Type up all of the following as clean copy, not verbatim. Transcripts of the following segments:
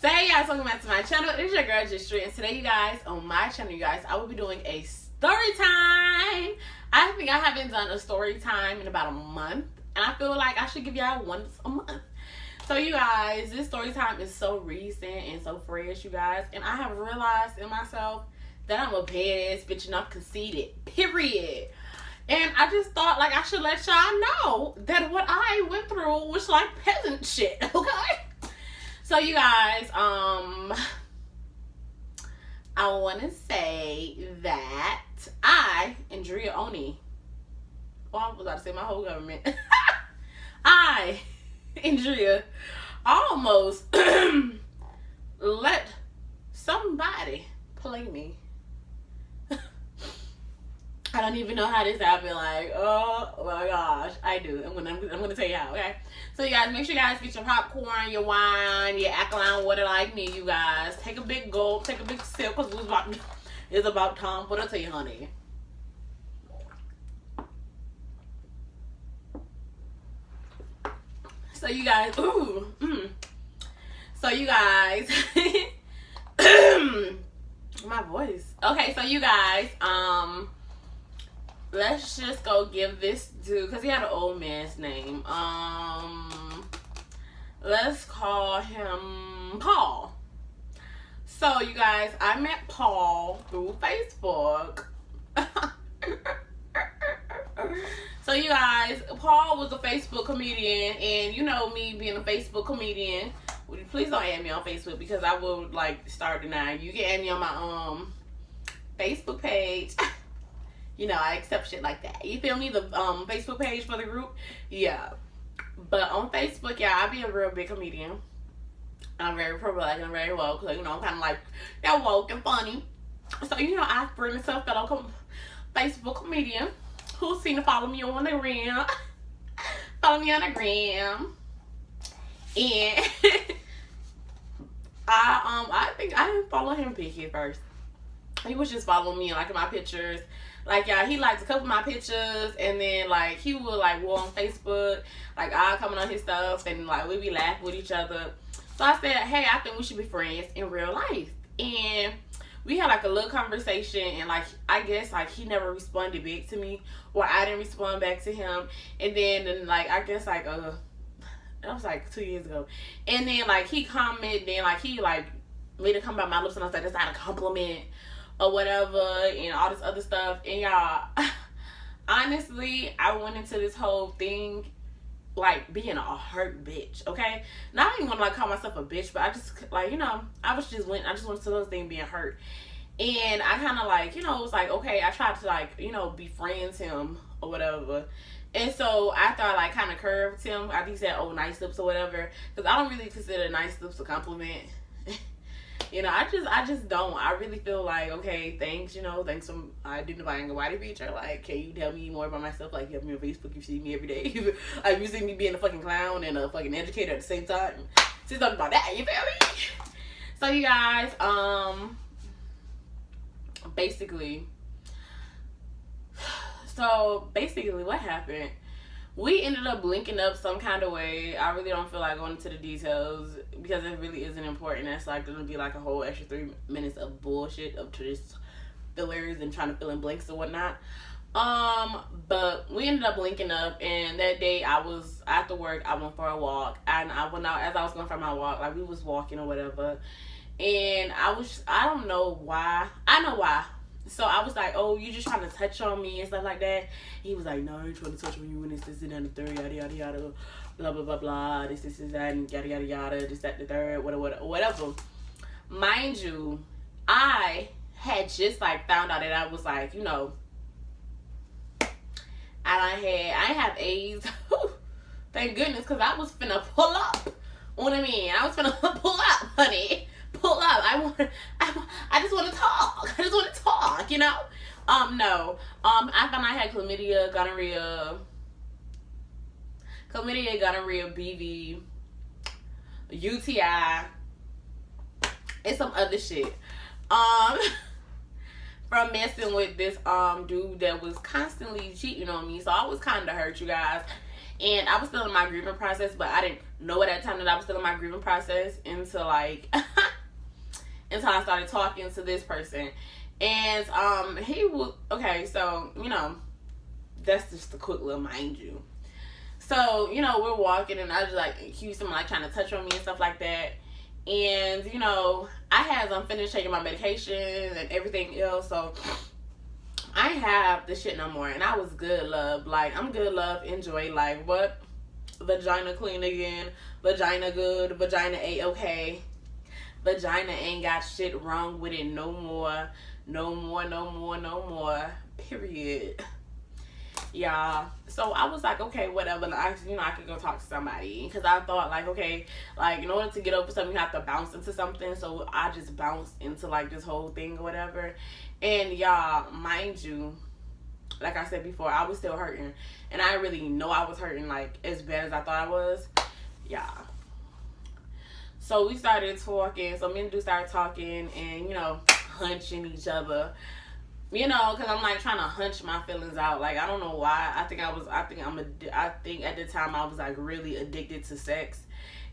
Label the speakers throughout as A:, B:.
A: So hey guys, welcome back to my channel. It's your girl Justry, and today you guys, on my channel you guys, I will be doing a story time. I think I haven't done a story time in about a month, and I feel like I should give y'all once a month. So you guys, this story time is so recent and so fresh, you guys, and I have realized in myself that I'm a badass bitch and I'm conceited, period. And I just thought like I should let y'all know that what I went through was like peasant shit, okay? So you guys, I want to say that I, Andrea Oni, I was about to say my whole government. I, Andrea, almost let somebody play me. I don't even know how this happened. Like, oh my gosh, I do. I'm gonna tell you how. Okay, so you guys, make sure you guys get your popcorn, your wine, your alkaline water like me. You guys, take a big gulp, take a big sip, cause it's about time for the tea, honey. So you guys, So you guys, my voice. Okay, so you guys, let's just go give this dude, because he had an old man's name. Let's call him Paul. So, you guys, I met Paul through Facebook. So, you guys, Paul was a Facebook comedian, and you know me being a Facebook comedian. Please don't add me on Facebook, because I will, like, start denying. You can add me on my, Facebook page. You know, I accept shit like that. You feel me? The Facebook page for the group. Yeah. But on Facebook, yeah, I be a real big comedian. I'm very pro-black and very woke. So, you know, I'm kind of like, they're woke and funny. So, you know, I bring myself fellow Facebook comedian who's seen to follow me on the gram. Follow me on the gram. And I think I didn't follow him picky at first. He was just following me, like, in my pictures. Like, yeah, he liked a couple of my pictures, and then, like, he would, like, go on Facebook, like, I comment on his stuff, and, like, we be laughing with each other. So I said, hey, I think we should be friends in real life. And we had, like, a little conversation, and, like, I guess, like, he never responded back to me, or I didn't respond back to him. And then like, I guess, like, that was, like, 2 years ago. And then, like, he commented, then, like, he, like, made it come by my lips, and I was like, that's not a compliment, or whatever, and all this other stuff. And y'all, honestly, I went into this whole thing like being a hurt bitch, okay? Now, I don't even want to like call myself a bitch, but I just, like, you know, I just went to those things being hurt. And I kind of, like, you know, it was like, okay, I tried to, like, you know, befriend him or whatever. And so after I, like, kind of curved him, I think he said, oh, nice lips or whatever, because I don't really consider nice lips a compliment. You know, I just don't. I really feel like, okay, thanks, you know, thanks for identifying a white feature. Like, can you tell me more about myself? Like, you have me on Facebook, you see me every day. Like, you see me being a fucking clown and a fucking educator at the same time. Say something about that, you feel me? So, you guys, basically, what happened? We ended up linking up some kind of way. I really don't feel like going into the details because it really isn't important. That's like going to be like a whole extra 3 minutes of bullshit up to this fillers and trying to fill in blanks and whatnot. But we ended up linking up, and that day I was after work. I went for a walk, and I went out as I was going for my walk. Like, we was walking or whatever, and I don't know why. I know why. So I was like, oh, you just trying to touch on me and stuff like that. He was like, no, I ain't trying to touch on you and this and the third, yada, yada, yada, blah, blah, blah, blah, this, that, and yada, yada, yada, this, that, the third, whatever. Mind you, I had just, like, found out that I was, like, you know, I have AIDS. Thank goodness, because I was finna pull up. You know what I mean? I was finna pull up, honey. Pull up. I just want to talk. I just want to talk, you know? No. I found I had chlamydia, gonorrhea, BV, UTI, and some other shit. From messing with this dude that was constantly cheating on me. So I was kind of hurt, you guys. And I was still in my grieving process, but I didn't know at that time that I was still in my grieving process until like until I started talking to this person. And he was okay, so you know, that's just a quick little mind you. So, you know, we're walking and I just like accuse him like trying to touch on me and stuff like that. And, you know, I had finished taking my medication and everything else, so I ain't have this shit no more. And I was good, love. Like, I'm good, love, enjoy. Like, what? Vagina clean again. Vagina good. Vagina A-okay. Vagina ain't got shit wrong with it no more. No more, no more, no more. Period. Y'all. So I was like, okay, whatever. I, you know, I could go talk to somebody. Because I thought, like, okay, like, in order to get over something, you have to bounce into something. So I just bounced into, like, this whole thing or whatever. And, y'all, mind you, like I said before, I was still hurting. And I really know I was hurting, like, as bad as I thought I was. Yeah. So we started talking. So me and dude started talking and, you know, hunching each other. You know, because I'm like trying to hunch my feelings out. Like, I don't know why. I think at the time I was like really addicted to sex,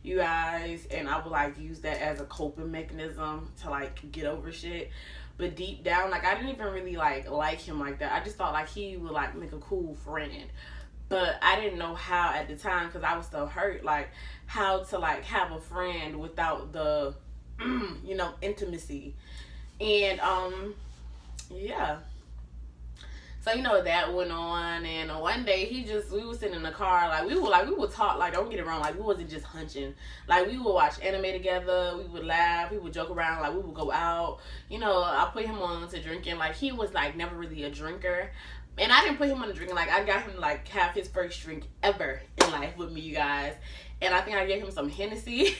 A: you guys. And I would like use that as a coping mechanism to like get over shit. But deep down, like I didn't even really like him like that. I just thought like he would like make a cool friend. But I didn't know how at the time because I was so hurt. Like how to like have a friend without the, you know, intimacy. And, yeah. So, you know, that went on. And one day we were sitting in the car. We would talk. Like, don't get it wrong. Like, we wasn't just hunching. Like, we would watch anime together. We would laugh. We would joke around. Like, we would go out. You know, I put him on to drinking. Like, he was, like, never really a drinker. And I didn't put him on to drinking. Like, I got him to, like, have his first drink ever in life with me, you guys. And I think I gave him some Hennessy.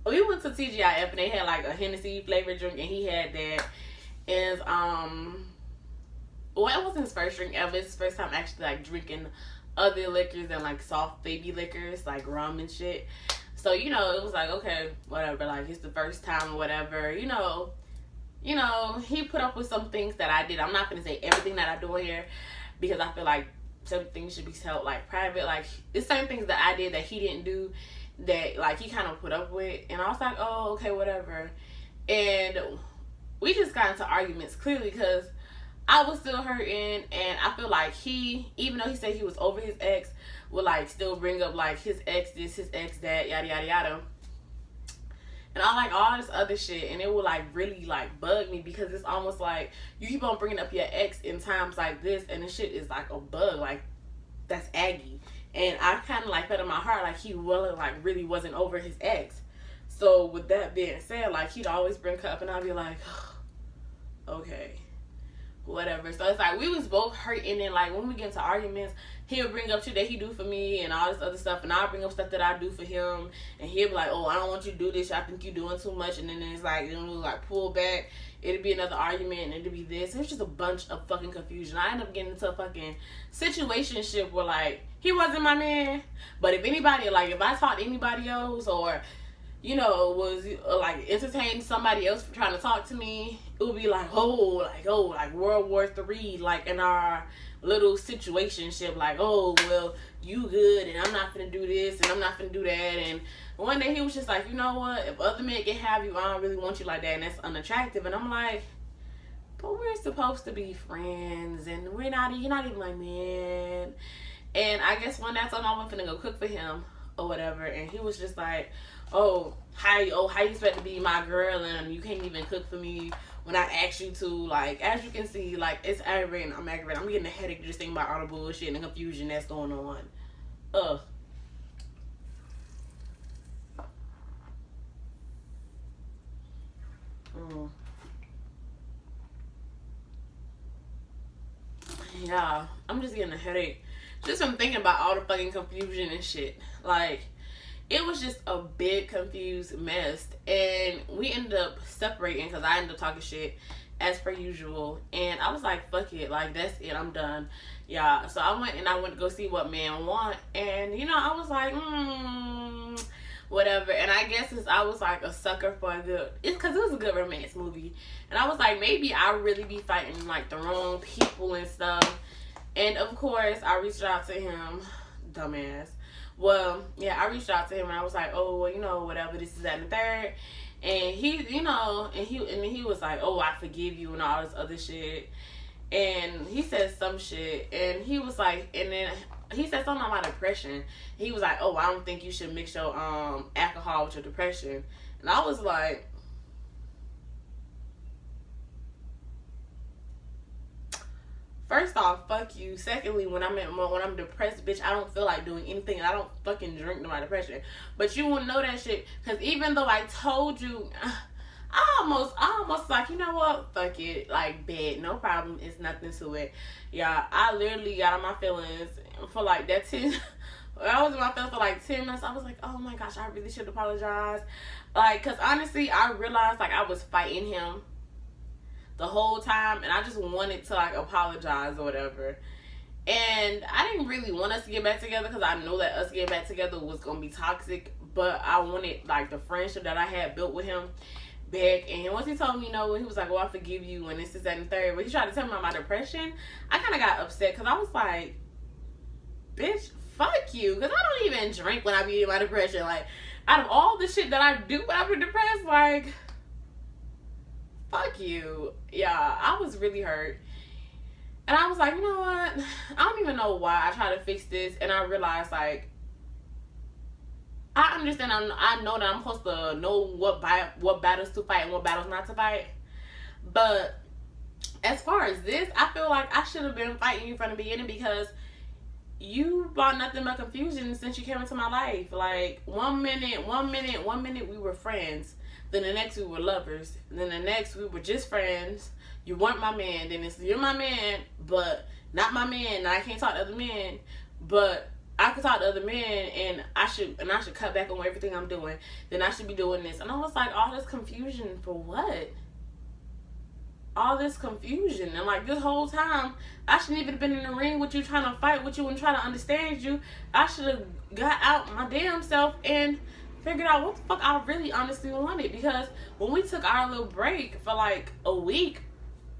A: We went to TGIF and they had, like, a Hennessy flavored drink. And he had that. And, well, it wasn't his first drink ever. It's his first time actually, like, drinking other liquors than, like, soft baby liquors, like rum and shit. So, you know, it was like, okay, whatever. Like, it's the first time or whatever. You know, he put up with some things that I did. I'm not going to say everything that I do here because I feel like some things should be held, like, private. Like, it's certain things that I did that he didn't do that, like, he kind of put up with. And I was like, oh, okay, whatever. And we just got into arguments clearly because I was still hurting and I feel like he, even though he said he was over his ex, would like still bring up like his ex this, his ex that, yada yada yada. And I like all this other shit and it would like really like bug me because it's almost like you keep on bringing up your ex in times like this and this shit is like a bug. Like that's Aggy. And I kind of like felt in my heart like he really wasn't over his ex. So with that being said, like he'd always bring her up and I'd be like, okay, whatever. So it's like we was both hurting and like when we get into arguments, he'll bring up shit that he do for me and all this other stuff and I'll bring up stuff that I do for him and he'll be like, oh, I don't want you to do this, I think you're doing too much. And then it's like, then we'll like pull back, it'll be another argument and it'll be this. It's just a bunch of fucking confusion. I end up getting into a fucking situationship where like he wasn't my man, but if anybody, like if I talked to anybody else or you know, was like entertaining somebody else for trying to talk to me, it would be like World War III, like in our little situationship, like, oh, well, you good, and I'm not gonna do this, and I'm not gonna do that. And one day he was just like, you know what, if other men can have you, I don't really want you like that, and that's unattractive. And I'm like, but we're supposed to be friends, and you're not even my man. And I guess one day I told him I wasn't finna go cook for him or whatever, and he was just like, how you expect to be my girl and you can't even cook for me when I asked you to. Like, as you can see, like, it's aggravating. I'm aggravated. I'm getting a headache just thinking about all the bullshit and the confusion that's going on. Yeah, I'm just getting a headache just from thinking about all the fucking confusion and shit. Like, it was just a big confused mess and we ended up separating because I ended up talking shit as per usual and I was like, fuck it, like that's it, I'm done. Yeah, so I went to go see What Men Want and you know I was like whatever. And I guess since I was like a sucker for it's because it was a good romance movie and I was like, maybe I really be fighting like the wrong people and stuff. And of course I reached out to him Dumbass. Well, yeah, I reached out to him and I was like, oh, well, you know, whatever, this is that and the third. And he, you know, and he was like, oh, I forgive you and all this other shit. And he said some shit, and he was like, and then he said something about depression. He was like, oh, I don't think you should mix your alcohol with your depression. And I was like, first off, fuck you. Secondly, when I'm depressed, bitch, I don't feel like doing anything. I don't fucking drink to my depression. But you won't know that shit, because even though I told you, I almost like, you know what? Fuck it. Like, bad. No problem. It's nothing to it. Yeah, I literally got on my feelings for like that 10. I was in my feelings for like 10 minutes. I was like, oh my gosh, I really should apologize. Like, because honestly, I realized like I was fighting him the whole time, and I just wanted to like apologize or whatever. And I didn't really want us to get back together, because I know that us getting back together was gonna be toxic. But I wanted like the friendship that I had built with him back. And once he told me no, he was like, well, I forgive you, and this is that and third. But he tried to tell me about my depression. I kind of got upset, because I was like, bitch, fuck you, because I don't even drink when I be in my depression. Like, out of all the shit that I do when I'm depressed, like, fuck you. Yeah, I was really hurt. And I was like, you know what? I don't even know why I try to fix this. And I realized, like, I understand. I know that I'm supposed to know what battles to fight and what battles not to fight. But as far as this, I feel like I should have been fighting you from the beginning, because you brought nothing but confusion since you came into my life. Like, one minute we were friends. Then the next we were lovers. Then the next we were just friends. You weren't my man. Then it's, you're my man, but not my man. Now I can't talk to other men, but I could talk to other men, and I should cut back on everything I'm doing. Then I should be doing this. And I was like, all this confusion for what? All this confusion. And like, this whole time, I shouldn't even have been in the ring with you, trying to fight with you and trying to understand you. I should have got out my damn self and figured out what the fuck I really honestly wanted. Because when we took our little break for like a week,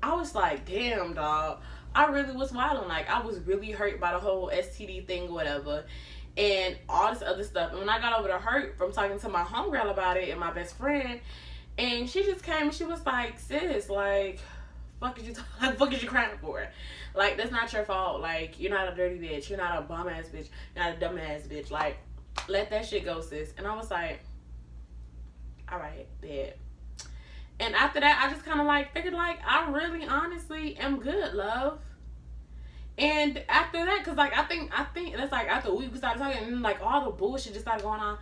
A: I was like, damn, dog, I really was wilding. Like, I was really hurt by the whole STD thing or whatever, and all this other stuff. And when I got over the hurt from talking to my homegirl about it and my best friend, and she just came and she was like, sis, like, fuck is you crying for? Like, that's not your fault. Like, you're not a dirty bitch. You're not a bum ass bitch. You're not a dumb ass bitch. Like, let that shit go, sis. And I was like, all right, bet. And after that, I just kind of like figured, like, I really honestly am good, love. And after that, because like I think that's like after a week we started talking, and like all the bullshit just started going on.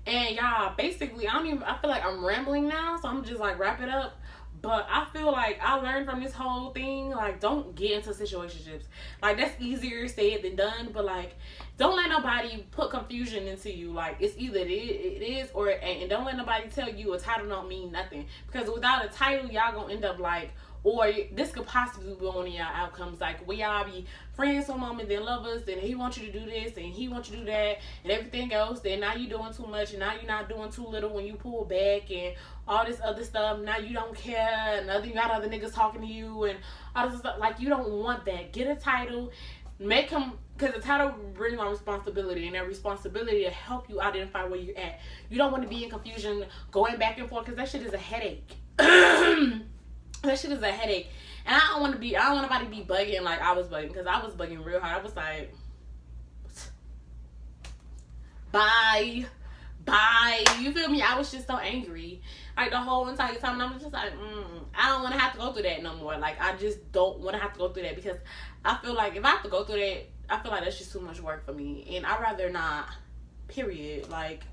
A: And y'all, basically, I feel like I'm rambling now, so I'm just like wrap it up. But I feel like I learned from this whole thing, like, don't get into situationships. Like, that's easier said than done, but like, don't let nobody put confusion into you. Like, it's either it is or it ain't. And don't let nobody tell you a title don't mean nothing. Because without a title, y'all gonna end up like, or this could possibly be one of y'all outcomes. Like, we y'all be friends for a moment, then lovers, then he wants you to do this, and he wants you to do that, and everything else. Then now you doing too much, and now you're not doing too little when you pull back, and all this other stuff. Now you don't care, and you got other niggas talking to you, and all this stuff. Like, you don't want that. Get a title. Make him, because the title brings on responsibility, and that responsibility to help you identify where you're at. You don't want to be in confusion, going back and forth, because that shit is a headache. That shit is a headache. And I don't want nobody to be bugging like I was bugging, because I was bugging real hard. I was like, bye. You feel me? I was just so angry. Like, the whole entire time. And I was just like, I don't want to have to go through that no more. Like, I just don't want to have to go through that, because I feel like if I have to go through that, I feel like that's just too much work for me. And I'd rather not, period. Like,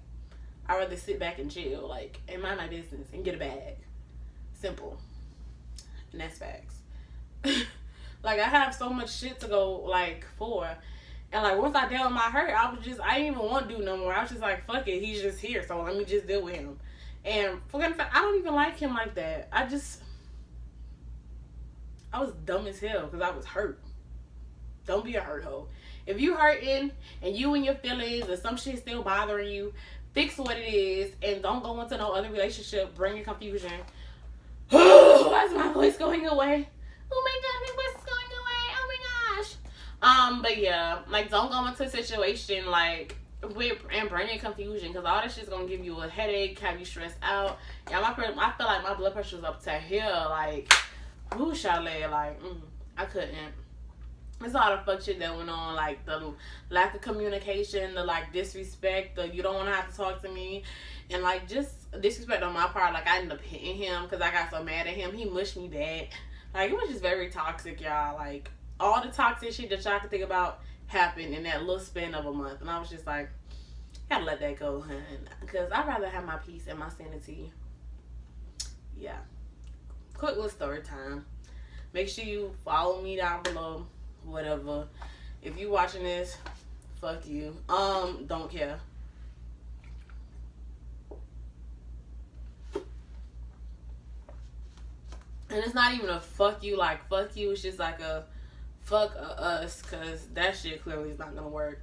A: I'd rather sit back and chill, like, and mind my business and get a bag. Simple. And that's facts. Like, I have so much shit to go, like, for. And, like, once I dealt with my hurt, I didn't even want to do no more. I was just like, fuck it, he's just here, so let me just deal with him. And forget the fact, I don't even like him like that. I was dumb as hell because I was hurt. Don't be a hurt hoe. If you hurting and you and your feelings and some shit still bothering you, fix what it is and don't go into no other relationship bringing confusion. Why is my voice going away? Oh my god, my voice is going away. Oh my gosh. But yeah, like, don't go into a situation like with and bringing confusion, because all that shit's gonna give you a headache, have you stressed out. Yeah, I feel like my blood pressure's up to here. Like, whoo, Chalet, like, I couldn't. There's a lot of fuck shit that went on, like the lack of communication, the like disrespect, the you don't want to have to talk to me, and like just disrespect on my part. Like, I ended up hitting him because I got so mad at him. He mushed me back. Like, it was just very toxic, y'all. Like, all the toxic shit that y'all could think about happened in that little span of a month, and I was just like, gotta let that go, hun, because I'd rather have my peace and my sanity. Yeah. Quick little story time. Make sure you follow me down below. Whatever. If you watching this, fuck you. Don't care. And it's not even a fuck you, like fuck you. It's just like a fuck us, cause that shit clearly is not gonna work.